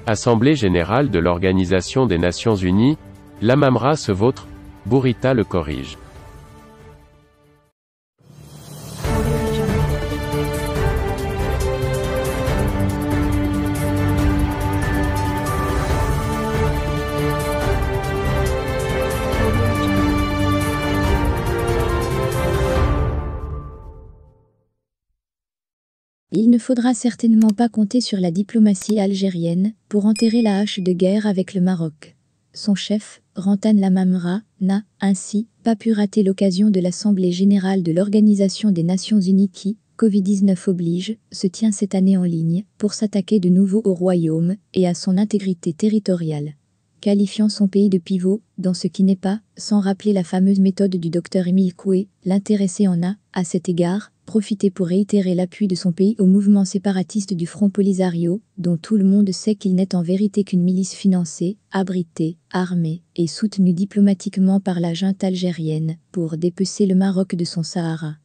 Assemblée générale de l'Organisation des Nations Unies, l'Amamra se vautre, Bourita le corrige. Il ne faudra certainement pas compter sur la diplomatie algérienne pour enterrer la hache de guerre avec le Maroc. Son chef, Rantan Lamamra, n'a, ainsi, pas pu rater l'occasion de l'Assemblée générale de l'Organisation des Nations Unies qui, Covid-19 oblige, se tient cette année en ligne pour s'attaquer de nouveau au royaume et à son intégrité territoriale. Qualifiant son pays de pivot, dans ce qui n'est pas, sans rappeler la fameuse méthode du docteur Émile Coué, l'intéressé en a, à cet égard, profité pour réitérer l'appui de son pays au mouvement séparatiste du Front Polisario, dont tout le monde sait qu'il n'est en vérité qu'une milice financée, abritée, armée et soutenue diplomatiquement par la junte algérienne, pour dépecer le Maroc de son Sahara.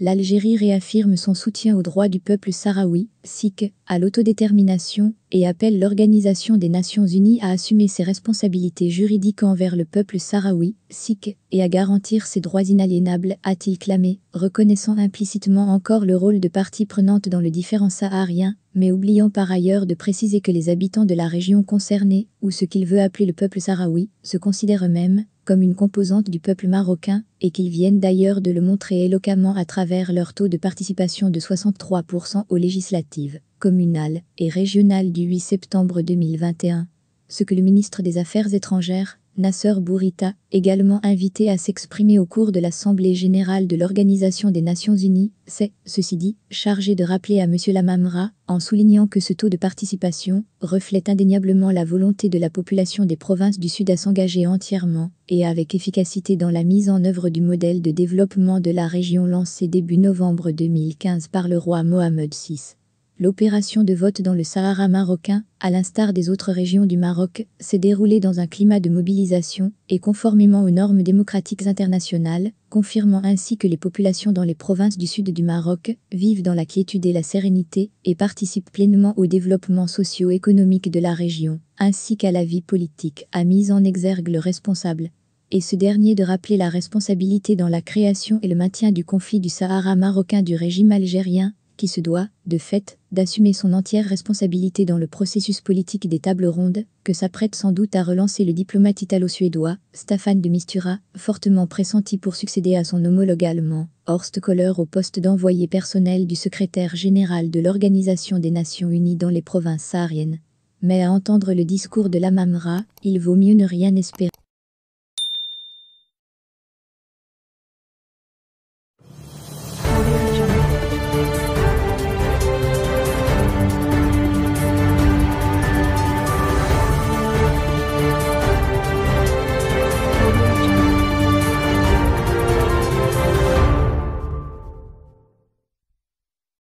L'Algérie réaffirme son soutien aux droits du peuple sahraoui, sikh, à l'autodétermination, et appelle l'Organisation des Nations Unies à assumer ses responsabilités juridiques envers le peuple sahraoui, sikh, et à garantir ses droits inaliénables, a-t-il clamé, reconnaissant implicitement encore le rôle de partie prenante dans le différend saharien, mais oubliant par ailleurs de préciser que les habitants de la région concernée, ou ce qu'il veut appeler le peuple sahraoui, se considèrent eux-mêmes comme une composante du peuple marocain, et qu'ils viennent d'ailleurs de le montrer éloquemment à travers leur taux de participation de 63% aux législatives, communales et régionales du 8 septembre 2021. Ce que le ministre des Affaires étrangères, Nasser Bourita, également invité à s'exprimer au cours de l'Assemblée générale de l'Organisation des Nations Unies, s'est, ceci dit, chargé de rappeler à M. Lamamra, en soulignant que ce taux de participation reflète indéniablement la volonté de la population des provinces du Sud à s'engager entièrement et avec efficacité dans la mise en œuvre du modèle de développement de la région lancé début novembre 2015 par le roi Mohamed VI. L'opération de vote dans le Sahara marocain, à l'instar des autres régions du Maroc, s'est déroulée dans un climat de mobilisation et conformément aux normes démocratiques internationales, confirmant ainsi que les populations dans les provinces du sud du Maroc vivent dans la quiétude et la sérénité et participent pleinement au développement socio-économique de la région, ainsi qu'à la vie politique, a mis en exergue le responsable, et ce dernier de rappeler la responsabilité dans la création et le maintien du conflit du Sahara marocain du régime algérien, qui se doit, de fait, d'assumer son entière responsabilité dans le processus politique des tables rondes, que s'apprête sans doute à relancer le diplomate italo-suédois, Staffan de Mistura, fortement pressenti pour succéder à son homologue allemand, Horst Köhler au poste d'envoyé personnel du secrétaire général de l'Organisation des Nations Unies dans les provinces sahariennes. Mais à entendre le discours de Lamamra, il vaut mieux ne rien espérer.